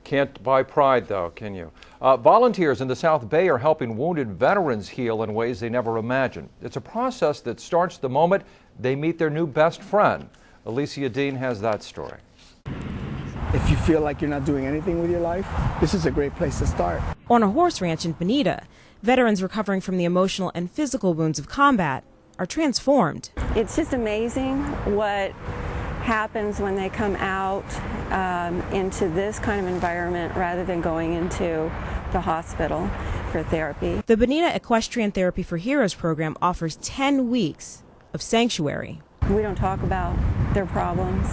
Can't buy pride, though, can you? Volunteers in the South Bay are helping wounded veterans heal in ways they never imagined. It's a process that starts the moment they meet their new best friend. Alicia Dean has that story. If you feel like you're not doing anything with your life, this is a great place to start. On a horse ranch in Bonita, veterans recovering from the emotional and physical wounds of combat are transformed. It's just amazing what happens when they come out into this kind of environment rather than going into the hospital for therapy. The Bonita Equestrian Therapy for Heroes program offers 10 weeks of sanctuary. We don't talk about their problems.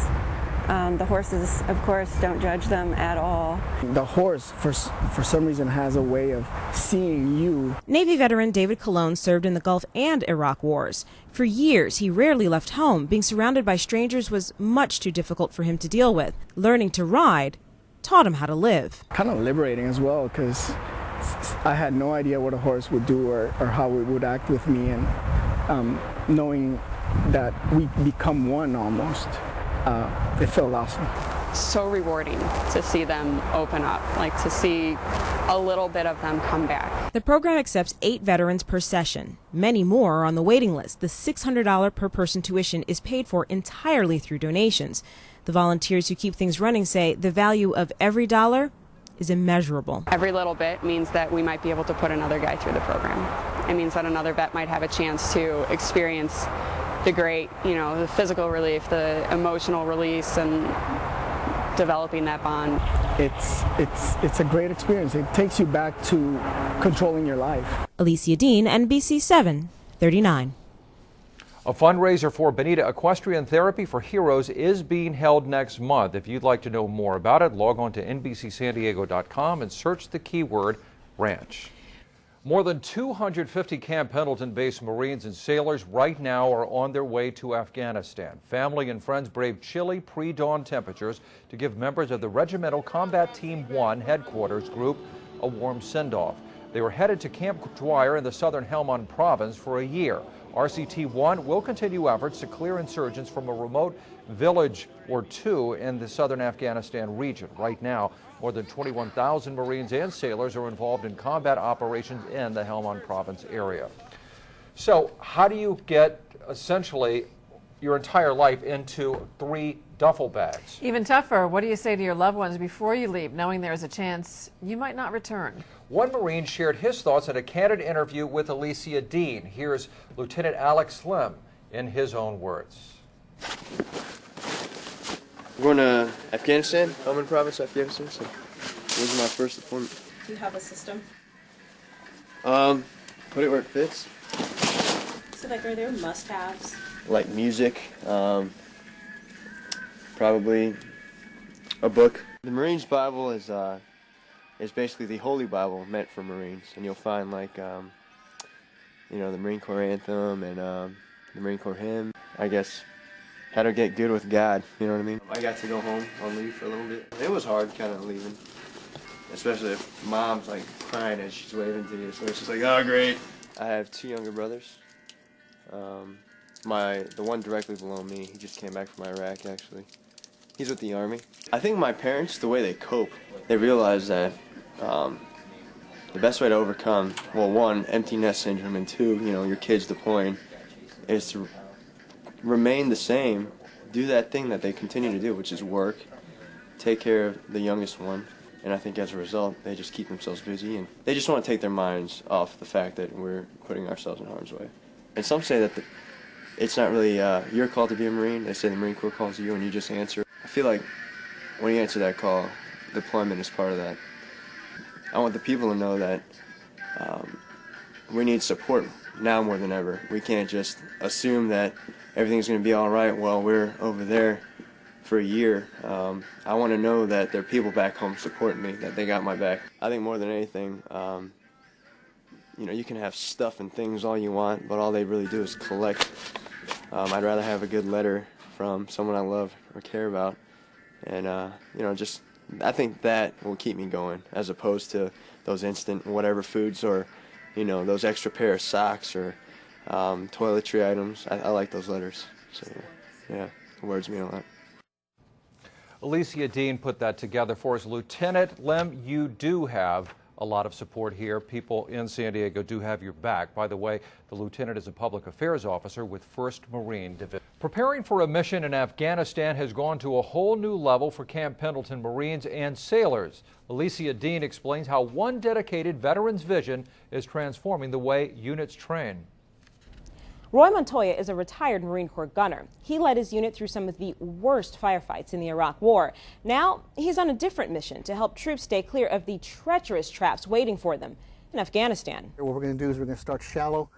The horses, of course, don't judge them at all. The horse, for some reason, has a way of seeing you. Navy veteran David Colon served in the Gulf and Iraq wars. For years, he rarely left home. Being surrounded by strangers was much too difficult for him to deal with. Learning to ride taught him how to live. Kind of liberating as well, because I had no idea what a horse would do or how it would act with me, and knowing that we become one almost. It felt awesome. So rewarding to see them open up, like to see a little bit of them come back. The program accepts 8 veterans per session. Many more are on the waiting list. The $600 per person tuition is paid for entirely through donations. The volunteers who keep things running say the value of every dollar is immeasurable. Every little bit means that we might be able to put another guy through the program. It means that another vet might have a chance to experience the great, the physical relief, the emotional release, and developing that bond. It's a great experience. It takes you back to controlling your life. Alicia Dean, NBC 7, 39. A fundraiser for Bonita Equestrian Therapy for Heroes is being held next month. If you'd like to know more about it, log on to NBCSanDiego.com and search the keyword ranch. More than 250 Camp Pendleton-based Marines and sailors right now are on their way to Afghanistan. Family and friends braved chilly pre-dawn temperatures to give members of the Regimental Combat Team 1 headquarters group a warm send-off. They were headed to Camp Dwyer in the southern Helmand province for a year. RCT-1 will continue efforts to clear insurgents from a remote village or two in the southern Afghanistan region. Right now, more than 21,000 Marines and sailors are involved in combat operations in the Helmand province area. So how do you get essentially your entire life into 3 duffel bags? Even tougher, what do you say to your loved ones before you leave, knowing there's a chance you might not return? One Marine shared his thoughts in a candid interview with Alicia Dean. Here's Lieutenant Alex Slim in his own words. We're going to Afghanistan, Helmand province, Afghanistan. So this is my first deployment. Do you have a system? Put it where it fits. So like, are there must-haves? Like music, probably a book. The Marines Bible is basically the Holy Bible meant for Marines, and you'll find like the Marine Corps anthem and the Marine Corps hymn. I guess how to get good with God, you know what I mean? I got to go home on leave for a little bit. It was hard kind of leaving, especially if mom's like crying as she's waving to you, so it's just like, oh great. I have 2 younger brothers. The one directly below me, he just came back from Iraq actually. He's with the Army. I think my parents, the way they cope, they realize that the best way to overcome, well, 1, empty nest syndrome, and 2, your kids deploying, is to remain the same, do that thing that they continue to do, which is work, take care of the youngest one, and I think as a result, they just keep themselves busy, and they just want to take their minds off the fact that we're putting ourselves in harm's way. And some say that it's not really your call to be a Marine. They say the Marine Corps calls you and you just answer. I feel like when you answer that call, deployment is part of that. I want the people to know that we need support now more than ever. We can't just assume that everything's going to be all right while we're over there for a year. I want to know that there are people back home supporting me, that they got my back. I think more than anything, you can have stuff and things all you want, but all they really do is collect. I'd rather have a good letter from someone I love or care about, and I think that will keep me going, as opposed to those instant whatever foods or those extra pair of socks or toiletry items. I like those letters, so yeah, it words me a lot. Alicia Dean put that together for us. Lieutenant Lim, you do have a lot of support here. People in San Diego do have your back. By the way, the lieutenant is a public affairs officer with 1st Marine Division. Preparing for a mission in Afghanistan has gone to a whole new level for Camp Pendleton Marines and sailors. Alicia Dean explains how one dedicated veteran's vision is transforming the way units train. Roy Montoya is a retired Marine Corps gunner. He led his unit through some of the worst firefights in the Iraq War. Now he's on a different mission to help troops stay clear of the treacherous traps waiting for them in Afghanistan. What we're going to do is we're going to start shallow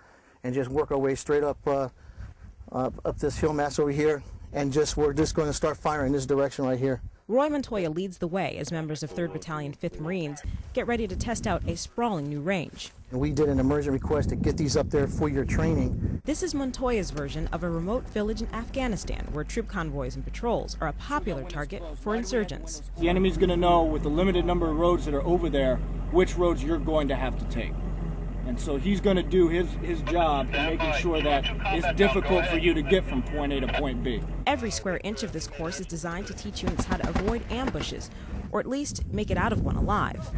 and just work our way straight up up this hill mass over here, and we're just going to start firing this direction right here. Roy Montoya leads the way as members of 3rd Battalion 5th Marines get ready to test out a sprawling new range. And we did an emergent request to get these up there for your training. This is Montoya's version of a remote village in Afghanistan where troop convoys and patrols are a popular target for insurgents. The enemy's going to know with the limited number of roads that are over there which roads you're going to have to take. And so he's going to do his job in making sure that it's difficult for you to get from point A to point B. Every square inch of this course is designed to teach units how to avoid ambushes, or at least make it out of one alive.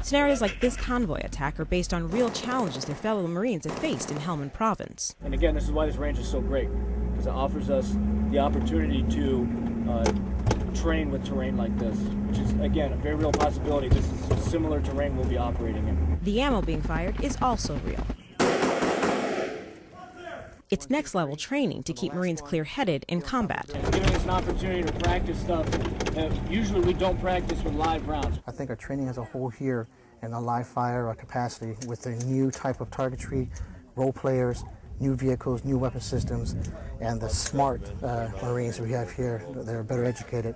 Scenarios like this convoy attack are based on real challenges their fellow Marines have faced in Helmand Province. And again, this is why this range is so great, because it offers us the opportunity to train with terrain like this, which is, again, a very real possibility. This is similar terrain we'll be operating in. The ammo being fired is also real. It's next-level training to keep Marines clear-headed in combat. It's giving us an opportunity to practice stuff that usually we don't practice with live rounds. I think our training as a whole here and the live fire, our capacity with the new type of targetry, role players, new vehicles, new weapon systems, and the smart Marines we have here that are better educated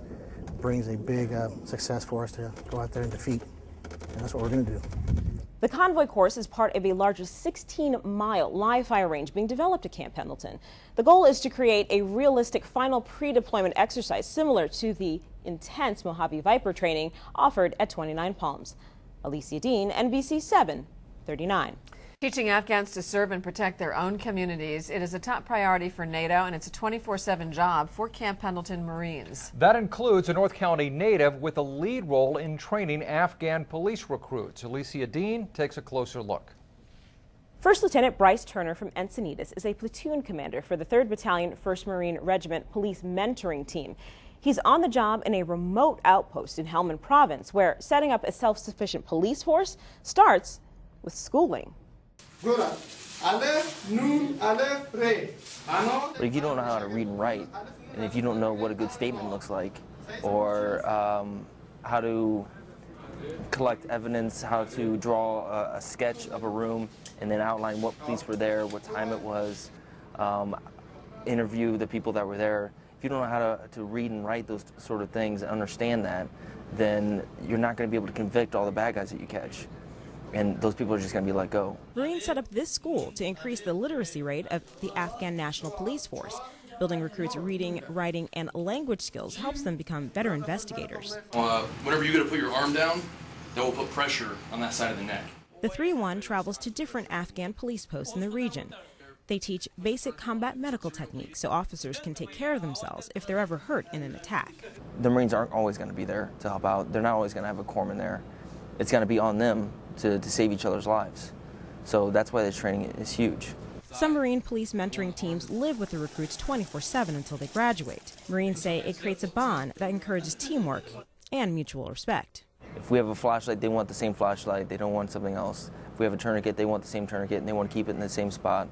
brings a big success for us to go out there and defeat. And that's what we're going to do. The convoy course is part of a larger 16-mile live fire range being developed at Camp Pendleton. The goal is to create a realistic final pre-deployment exercise similar to the intense Mojave Viper training offered at 29 Palms. Alicia Dean, NBC 7, 39. Teaching Afghans to serve and protect their own communities, it is a top priority for NATO, and it's a 24/7 job for Camp Pendleton Marines. That includes a North County native with a lead role in training Afghan police recruits. Alicia Dean takes a closer look. First Lieutenant Bryce Turner from Encinitas is a platoon commander for the 3rd Battalion 1st Marine Regiment Police Mentoring Team. He's on the job in a remote outpost in Helmand Province, where setting up a self-sufficient police force starts with schooling. But if you don't know how to read and write, and if you don't know what a good statement looks like, or how to collect evidence, how to draw a sketch of a room, and then outline what police were there, what time it was, interview the people that were there. If you don't know how to read and write those sort of things and understand that, then you're not going to be able to convict all the bad guys that you catch. And those people are just going to be let go. Marines set up this school to increase the literacy rate of the Afghan National Police Force. Building recruits' reading, writing, and language skills helps them become better investigators. Whenever you go to put your arm down, that will put pressure on that side of the neck. The 3-1 travels to different Afghan police posts in the region. They teach basic combat medical techniques so officers can take care of themselves if they're ever hurt in an attack. The Marines aren't always going to be there to help out. They're not always going to have a corpsman there. It's going to be on them to save each other's lives. So that's why this training is huge. Some Marine police mentoring teams live with the recruits 24/7 until they graduate. Marines say it creates a bond that encourages teamwork and mutual respect. If we have a flashlight, they want the same flashlight. They don't want something else. If we have a tourniquet, they want the same tourniquet, and they want to keep it in the same spot.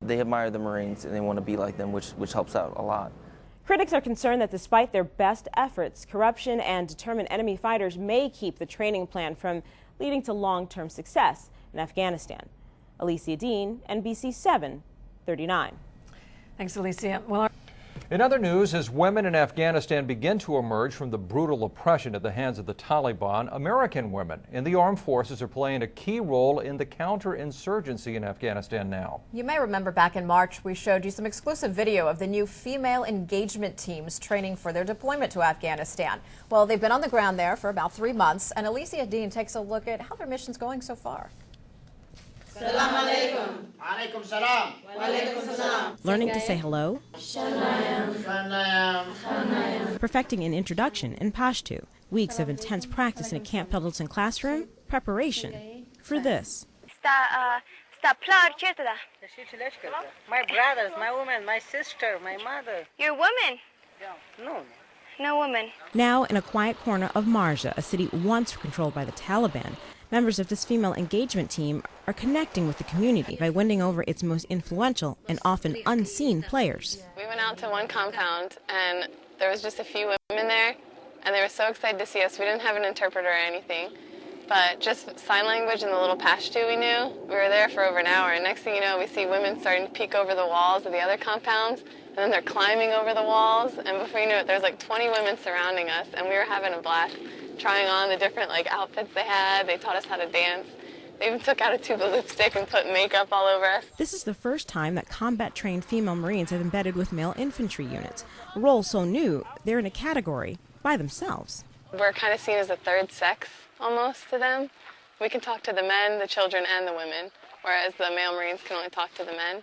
They admire the Marines, and they want to be like them, which helps out a lot. Critics are concerned that despite their best efforts, corruption and determined enemy fighters may keep the training plan from leading to long-term success in Afghanistan. Alicia Dean, NBC 7, 39. Thanks, Alicia. Well, In other news, as women in Afghanistan begin to emerge from the brutal oppression at the hands of the Taliban, American women in the armed forces are playing a key role in the counterinsurgency in Afghanistan now. You may remember back in March, we showed you some exclusive video of the new female engagement teams training for their deployment to Afghanistan. Well, they've been on the ground there for about 3 months, and Alicia Dean takes a look at how their mission's going so far. Learning to say hello, perfecting an introduction in Pashto, weeks of intense practice in a Camp Pendleton classroom, preparation for this. My brothers, my woman, my sister, my mother. You're a woman? No. No woman. Now in a quiet corner of Marja, a city once controlled by the Taliban, members of this female engagement team are connecting with the community by winning over its most influential and often unseen players. We went out to one compound and there was just a few women there and they were so excited to see us. We didn't have an interpreter or anything, but just sign language and the little Pashto we knew. We were there for over an hour and next thing you know we see women starting to peek over the walls of the other compounds and then they're climbing over the walls and before you knew it there's like 20 women surrounding us and we were having a blast. Trying on the different outfits they had. They taught us how to dance. They even took out a tube of lipstick and put makeup all over us. This is the first time that combat-trained female Marines have embedded with male infantry units, a role so new they're in a category by themselves. We're kind of seen as a third sex almost to them. We can talk to the men, the children, and the women, whereas the male Marines can only talk to the men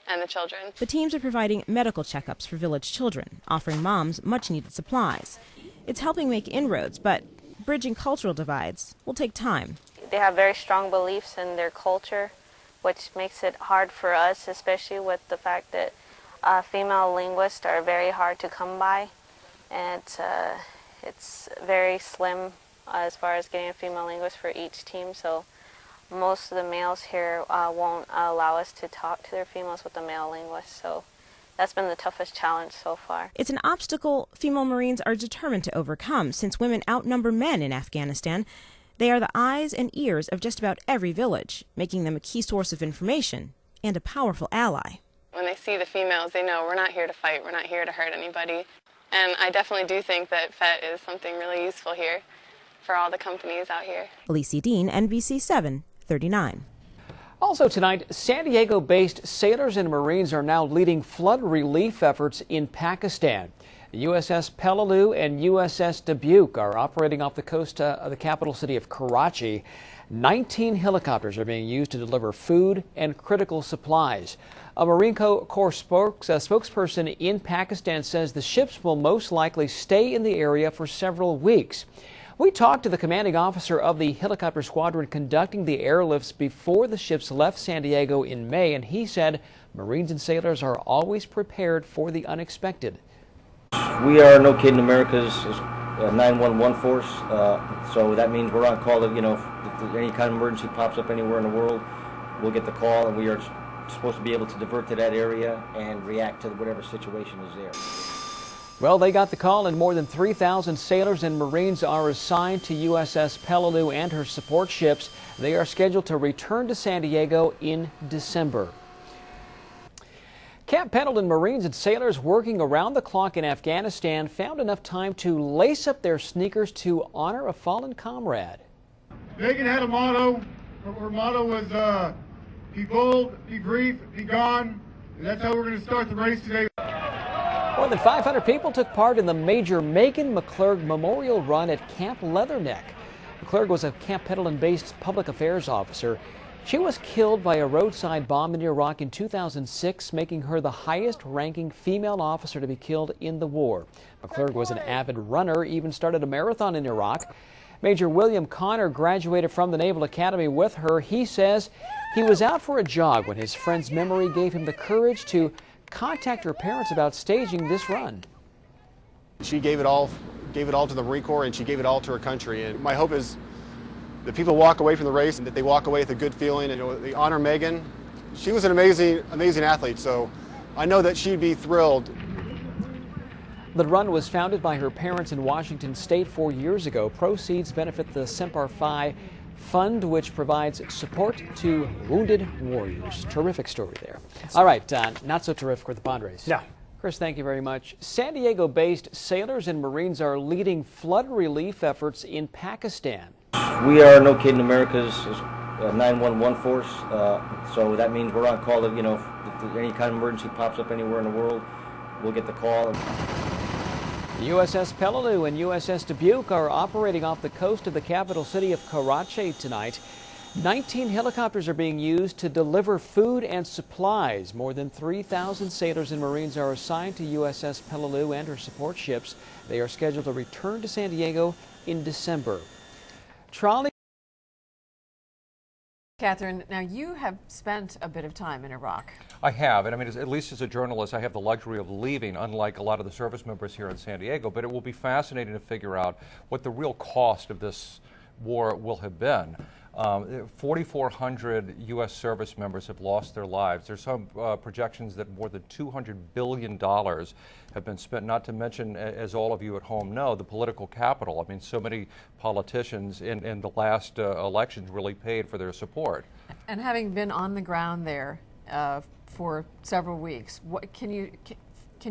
and the children. The teams are providing medical checkups for village children, offering moms much-needed supplies. It's helping make inroads, but bridging cultural divides will take time. They have very strong beliefs in their culture, which makes it hard for us, especially with the fact that female linguists are very hard to come by. And it's very slim as far as getting a female linguist for each team. So most of the males here won't allow us to talk to their females with a male linguist. So that's been the toughest challenge so far. It's an obstacle female Marines are determined to overcome. Since women outnumber men in Afghanistan, they are the eyes and ears of just about every village, making them a key source of information and a powerful ally. When they see the females, they know we're not here to fight, we're not here to hurt anybody. And I definitely do think that FET is something really useful here for all the companies out here. Alicia Dean, NBC 7, 39. Also tonight, San Diego-based sailors and Marines are now leading flood relief efforts in Pakistan. The USS Peleliu and USS Dubuque are operating off the coast of the capital city of Karachi. 19 helicopters are being used to deliver food and critical supplies. A Marine Corps spokesperson in Pakistan says the ships will most likely stay in the area for several weeks. We talked to the commanding officer of the helicopter squadron conducting the airlifts before the ships left San Diego in May, and he said Marines and sailors are always prepared for the unexpected. We are No Kid in America's 911 force, so that means we're on call. If any kind of emergency pops up anywhere in the world, we'll get the call, and we are supposed to be able to divert to that area and react to whatever situation is there. Well, they got the call, and more than 3,000 sailors and Marines are assigned to USS Peleliu and her support ships. They are scheduled to return to San Diego in December. Camp Pendleton Marines and sailors working around the clock in Afghanistan found enough time to lace up their sneakers to honor a fallen comrade. Megan had a motto. Her motto was be bold, be brief, be gone. And that's how we're going to start the race today. More than 500 people took part in the Major Megan McClurg Memorial Run at Camp Leatherneck. McClurg was a Camp Pendleton-based public affairs officer. She was killed by a roadside bomb in Iraq in 2006, making her the highest-ranking female officer to be killed in the war. McClurg was an avid runner, even started a marathon in Iraq. Major William Connor graduated from the Naval Academy with her. He says he was out for a jog when his friend's memory gave him the courage to contact her parents about staging this run. She gave it all to the Marine Corps, and she gave it all to her country. And my hope is that people walk away from the race and that they walk away with a good feeling. And they honor Megan. She was an amazing athlete, so I know that she'd be thrilled. The run was founded by her parents in Washington State 4 years ago. Proceeds benefit the Semper Fi Fund, which provides support to wounded warriors. Terrific story there. All right, not so terrific for the Padres. No. Chris, thank you very much. San Diego-based sailors and Marines are leading flood relief efforts in Pakistan. We are No Kid in America's 911 force, so that means we're on call. If any kind of emergency pops up anywhere in the world, we'll get the call. The USS Peleliu and USS Dubuque are operating off the coast of the capital city of Karachi tonight. 19 helicopters are being used to deliver food and supplies. More than 3,000 sailors and Marines are assigned to USS Peleliu and her support ships. They are scheduled to return to San Diego in December. Trolley. Catherine, now you have spent a bit of time in Iraq. I have, and I mean, at least as a journalist, I have the luxury of leaving, unlike a lot of the service members here in San Diego, but it will be fascinating to figure out what the real cost of this war will have been. 4,400 U.S. service members have lost their lives. There's some projections that more than $200 billion have been spent, not to mention, as all of you at home know, the political capital. I mean, so many politicians in the last elections really paid for their support. And having been on the ground there for several weeks, what, can you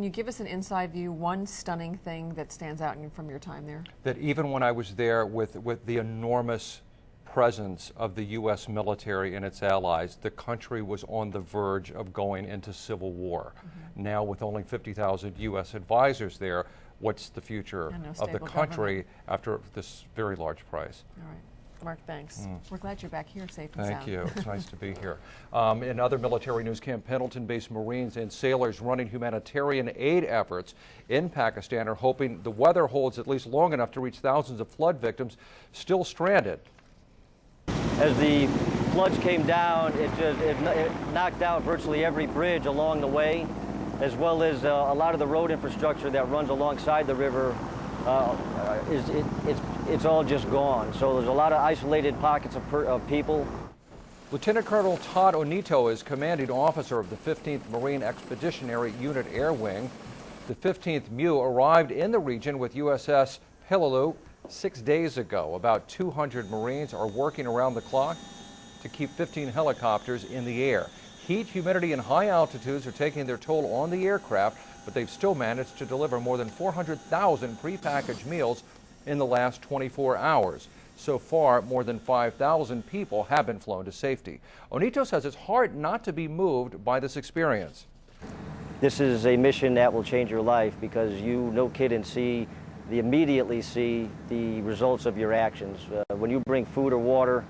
give us an inside view, one stunning thing that stands out from your time there? That even when I was there with the enormous presence of the U.S. military and its allies, the country was on the verge of going into civil war. Mm-hmm. Now, with only 50,000 U.S. advisors there, what's the future of the country after this very large price? All right. Mark, thanks. We're glad you're back here safe and sound. Thank you. It's nice to be here. In other military news, Camp Pendleton-based Marines and sailors running humanitarian aid efforts in Pakistan are hoping the weather holds at least long enough to reach thousands of flood victims still stranded. As the floods came down, it knocked out virtually every bridge along the way, as well as a lot of the road infrastructure that runs alongside the river. It's all just gone. So there's a lot of isolated pockets of people. Lieutenant Colonel Todd Onito is commanding officer of the 15th Marine Expeditionary Unit Air Wing. The 15th MEU arrived in the region with USS Peleliu 6 days ago. About 200 Marines are working around the clock to keep 15 helicopters in the air. Heat, humidity, and high altitudes are taking their toll on the aircraft, but they've still managed to deliver more than 400,000 prepackaged meals in the last 24 hours. So far, more than 5,000 people have been flown to safety. Onito says it's hard not to be moved by this experience. This is a mission that will change your life because you, no kid, immediately see the results of your actions. When you bring food or water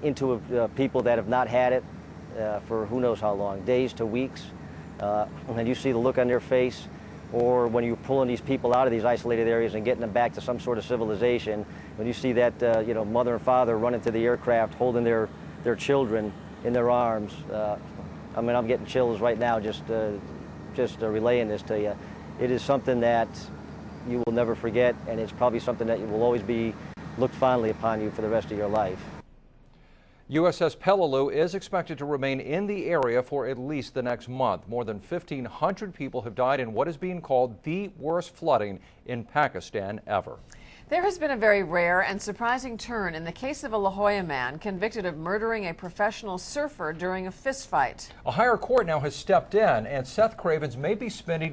into people that have not had it for who knows how long, days to weeks, and you see the look on their face, or when you're pulling these people out of these isolated areas and getting them back to some sort of civilization, when you see that mother and father running to the aircraft holding their children in their arms, I mean, I'm getting chills right now just relaying this to you. It is something that you will never forget, and it's probably something that will always be looked fondly upon you for the rest of your life. USS Peleliu is expected to remain in the area for at least the next month. More than 1,500 people have died in what is being called the worst flooding in Pakistan ever. There has been a very rare and surprising turn in the case of a La Jolla man convicted of murdering a professional surfer during a fistfight. A higher court now has stepped in, and Seth Cravens may be spending